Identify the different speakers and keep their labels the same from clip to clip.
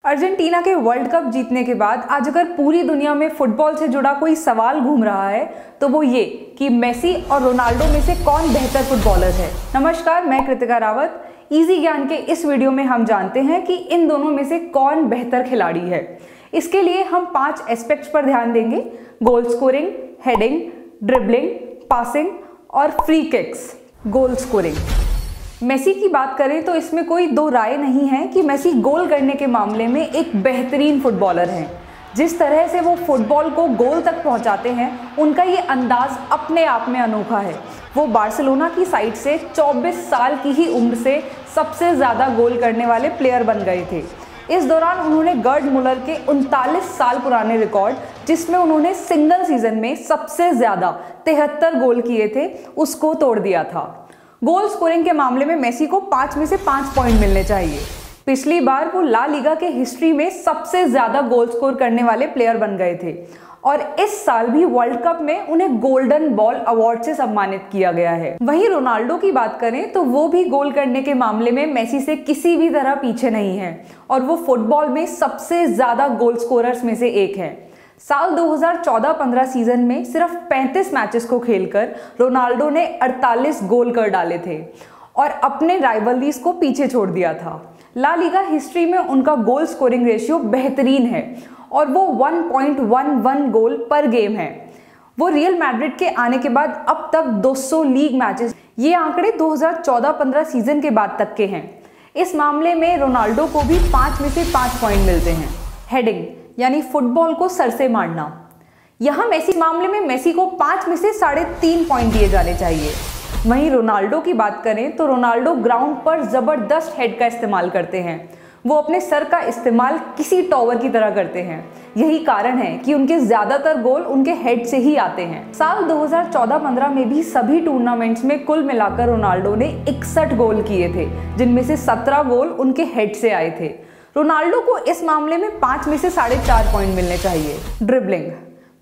Speaker 1: Argentina के world cup जीतने के बाद आज अगर पूरी दुनिया में फुटबॉल से जुड़ा कोई सवाल घूम रहा है तो वो ये कि मेसी और रोनाल्डो में से कौन बेहतर फुटबॉलर है। नमस्कार, मैं कृतिका रावत। इजी ज्ञान के इस वीडियो में हम जानते हैं कि इन दोनों में से कौन बेहतर खिलाड़ी है। इसके लिए हम 5 एस्पेक्ट्स पर ध्यान देंगे: goal scoring, heading, dribbling, passing और free kicks. Goal scoring, Messi की बात करें तो इसमें कोई दो राय नहीं है कि मेसी गोल करने के मामले में एक बेहतरीन फुटबॉलर हैं। जिस तरह से वो फुटबॉल को गोल तक पहुंचाते हैं, उनका ये अंदाज अपने आप में अनोखा है। वो बार्सिलोना की साइड से 24 साल की ही उम्र से सबसे ज़्यादा गोल करने वाले प्लेयर बन गए थे। इस दौरान उन्होंने गर्ड मुलर के 39 साल पुराने रिकॉर्ड, जिसमें उन्होंने सिंगल सीजन में सबसे ज़्यादा 73 गोल किए थे, उसको तोड़ दिया था। गोल स्कोरिंग के मामले में मेसी को 5 में से 5 पॉइंट मिलने चाहिए। पिछली बार वो ला लीगा के हिस्ट्री में सबसे ज्यादा गोल स्कोर करने वाले प्लेयर बन गए थे और इस साल भी वर्ल्ड कप में उन्हें गोल्डन बॉल अवार्ड से सम्मानित किया गया है। वहीं रोनाल्डो की बात करें तो वो भी गोल करने के मामले में मेसी से किसी भी तरह पीछे नहीं है और वो फुटबॉल में सबसे ज्यादा गोल स्कोरर्स में से एक है। साल 2014-15 सीजन में सिर्फ 35 मैचेस को खेलकर रोनाल्डो ने 48 गोल कर डाले थे और अपने राइवलरीज को पीछे छोड़ दिया था। ला लीगा हिस्ट्री में उनका गोल स्कोरिंग रेशियो बेहतरीन है और वो 1.11 गोल पर गेम है। वो रियल मैड्रिड के आने के बाद अब तक 200 लीग मैचेस, ये आंकड़े 2014-15 सीजन के बाद तक के हैं। इस मामले में रोनाल्डो को भी 5 में से 5 पॉइंट मिलते हैं। हेडिंग यानी फुटबॉल को सर से मारना, यहाँ मेसी मामले में मेसी को 5 में से 3.5 पॉइंट दिए जाने चाहिए। वहीं रोनाल्डो की बात करें तो रोनाल्डो ग्राउंड पर जबरदस्त हेड का इस्तेमाल करते हैं। वो अपने सर का इस्तेमाल किसी टॉवर की तरह करते हैं। यही कारण है कि उनके ज्यादातर गोल उनके हेड से ही आते हैं। साल 2014-15 में भी सभी टूर्नामेंट्स में कुल मिलाकर रोनाल्डो ने 61 गोल किए थे, जिनमें से 17 गोल उनके हेड से आए थे। रोनाल्डो को इस मामले में 5 में से 4.5 पॉइंट मिलने चाहिए। ड्रिबलिंग,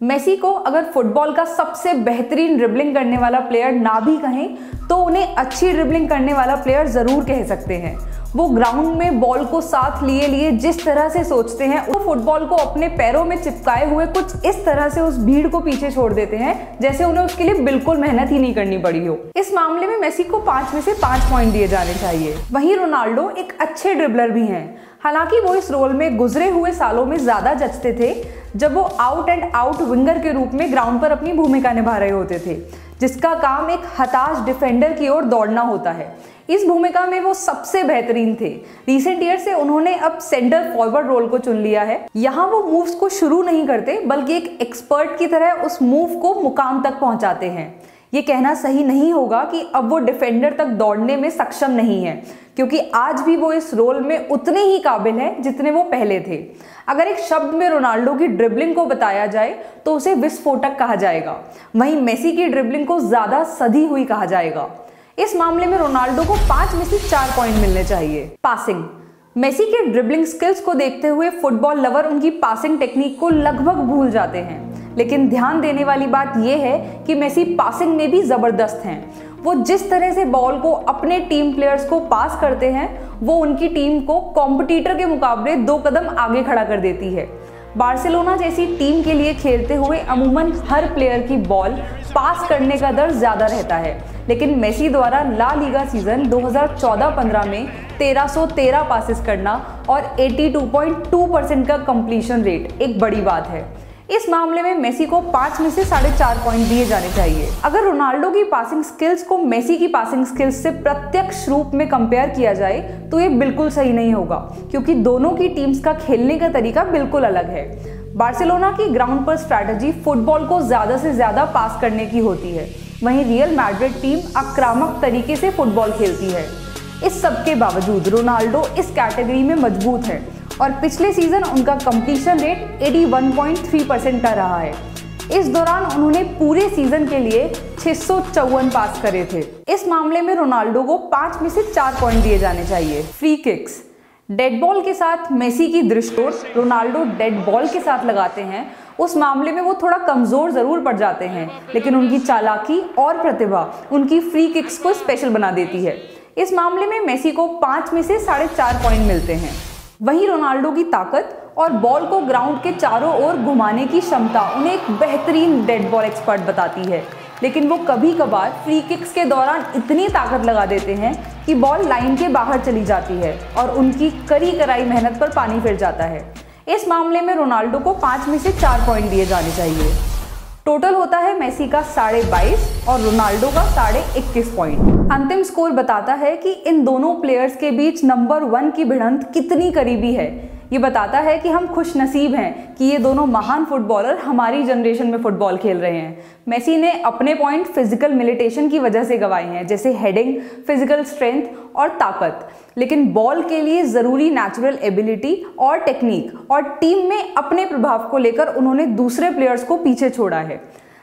Speaker 1: मेसी को अगर फुटबॉल का सबसे बेहतरीन ड्रिबलिंग करने वाला प्लेयर ना भी कहें तो उन्हें अच्छी ड्रिबलिंग करने वाला प्लेयर जरूर कह सकते हैं। वो ग्राउंड में बॉल को साथ लिए जिस तरह से सोचते हैं, वो फुटबॉल को अपने पैरों में चिपकाए हुए कुछ इस तरह से उस भीड़ को पीछे छोड़ देते हैं जैसे उन्हें उसके लिए बिल्कुल मेहनत ही नहीं करनी पड़ी हो। इस मामले में मेसी को 5 में से 5 पॉइंट दिए जाने चाहिए। वहीं रोनाल्डो एक अच्छे ड्रिबलर भी हैं। हालांकि वो इस रोल में गुजरे हुए सालों में ज्यादा जचते थे जब वो आउट एंड आउट विंगर के रूप में ग्राउंड पर अपनी भूमिका निभा रहे होते थे, जिसका काम एक हताश डिफेंडर की ओर दौड़ना होता है। इस भूमिका में वो सबसे बेहतरीन थे। रिसेंट ईयर से उन्होंने अब सेंटर फॉरवर्ड रोल को चुन लिया है। यहाँ वो मूव्स को शुरू नहीं करते बल्कि एक एक्सपर्ट की तरह उस मूव को मुकाम तक पहुंचाते हैं। ये कहना सही नहीं होगा कि अब वो डिफेंडर तक दौड़ने में सक्षम नहीं है, क्योंकि आज भी वो इस रोल में उतने ही काबिल हैं जितने वो पहले थे। अगर एक शब्द में रोनाल्डो की ड्रिबलिंग को बताया जाए तो उसे विस्फोटक कहा जाएगा। वहीं मेसी की ड्रिबलिंग को ज्यादा सधी हुई कहा जाएगा। इस मामले में रोनाल्डो को 5 में से 4 पॉइंट मिलने चाहिए। पासिंग, मेसी के ड्रिबलिंग स्किल्स को देखते हुए फुटबॉल लवर उनकी पासिंग टेक्निक को लगभग भूल जाते हैं, लेकिन ध्यान देने वाली बात यह है कि मेसी पासिंग में भी जबरदस्त हैं। वो जिस तरह से बॉल को अपने टीम प्लेयर्स को पास करते हैं, वो उनकी टीम को कॉम्पिटिटर के मुकाबले 2 कदम आगे खड़ा कर देती है। बार्सिलोना जैसी टीम के लिए खेलते हुए अमूमन हर प्लेयर की बॉल पास करने का दर ज्यादा रहता है, लेकिन मेसी द्वारा ला लीगा सीजन 2014-15 में 1313 पासेस करना और 82.2% का कंप्लीशन रेट एक बड़ी बात है। इस मामले में मेसी को 5 में से 4.5 पॉइंट दिए जाने चाहिए। अगर रोनाल्डो की पासिंग स्किल्स को मेसी की पासिंग स्किल्स से प्रत्यक्ष रूप में कंपेयर किया जाए तो ये बिल्कुल सही नहीं होगा, क्योंकि दोनों की टीम्स का खेलने का तरीका बिल्कुल अलग है। बार्सिलोना की ग्राउंड पर स्ट्रैटेजी फुटबॉल को ज्यादा से ज्यादा पास करने की होती है, वहीं रियल मैड्रिड टीम आक्रामक तरीके से फुटबॉल खेलती है। इस सब के बावजूद रोनाल्डो इस कैटेगरी में मजबूत है और पिछले सीजन उनका कंप्लीशन रेट 81.3% का रहा है। इस दौरान उन्होंने पूरे सीजन के लिए 654 पास करे थे। इस मामले में रोनाल्डो को 5 में से 4 पॉइंट दिए जाने चाहिए। फ्री किक्स, डेड बॉल के साथ मेसी की दृष्टि रोनाल्डो डेड बॉल के साथ लगाते हैं, उस मामले में वो थोड़ा कमजोर जरूर पड़ जाते हैं, लेकिन उनकी चालाकी और प्रतिभा उनकी फ्री किक्स को स्पेशल बना देती है। इस मामले में मेसी को 5 में से 4.5 पॉइंट मिलते हैं। वहीं रोनाल्डो की ताकत और बॉल को ग्राउंड के चारों ओर घुमाने की क्षमता उन्हें एक बेहतरीन डेड बॉल एक्सपर्ट बताती है, लेकिन वो कभी कभार फ्री किक्स के दौरान इतनी ताकत लगा देते हैं कि बॉल लाइन के बाहर चली जाती है और उनकी कड़ी कराई मेहनत पर पानी फिर जाता है। इस मामले में रोनाल्डो को 5 में से 4 पॉइंट दिए जाने चाहिए। टोटल होता है मेसी का 22.5 और रोनाल्डो का 21.5 पॉइंट। अंतिम स्कोर बताता है कि इन दोनों प्लेयर्स के बीच नंबर 1 की भिड़ंत कितनी करीबी है। ये बताता है कि हम खुश नसीब हैं कि ये दोनों महान फुटबॉलर हमारी जनरेशन में फुटबॉल खेल रहे हैं। मेसी ने अपने पॉइंट फिजिकल मिलिटेशन की वजह से गंवाए हैं, जैसे हेडिंग, फिजिकल स्ट्रेंथ और ताकत, लेकिन बॉल के लिए ज़रूरी नेचुरल एबिलिटी और टेक्निक और टीम में अपने प्रभाव को लेकर उन्होंने दूसरे प्लेयर्स को पीछे छोड़ा है।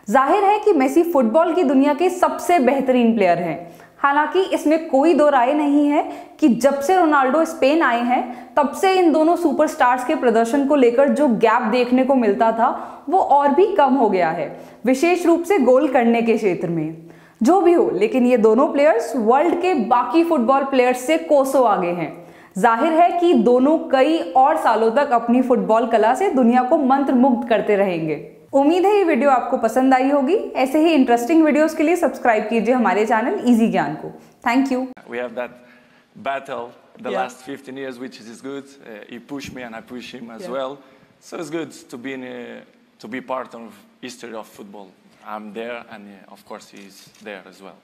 Speaker 1: जाहिर है कि मेसी फुटबॉल की दुनिया के सबसे बेहतरीन प्लेयर हैं। हालांकि इसमें कोई दो राय नहीं है कि जब से रोनाल्डो स्पेन आए हैं तब से इन दोनों सुपरस्टार्स के प्रदर्शन को लेकर जो गैप देखने को मिलता था वो और भी कम हो गया है, विशेष रूप से गोल करने के क्षेत्र में। जो भी हो, लेकिन ये दोनों प्लेयर्स वर्ल्ड के बाकी फुटबॉल प्लेयर्स से कोसों आगे हैं। जाहिर है कि दोनों कई और सालों तक अपनी फुटबॉल कला से दुनिया को मंत्रमुग्ध करते रहेंगे। उम्मीद है ये वीडियो आपको पसंद आई होगी। ऐसे ही इंटरेस्टिंग वीडियोस के लिए सब्सक्राइब कीजिए हमारे चैनल इजी ज्ञान को। Thank you.
Speaker 2: We have that battle the last 15 years, which is good. He pushed me and I push him as well. So it's good to be part of history of football. I'm there and of course he's there as well.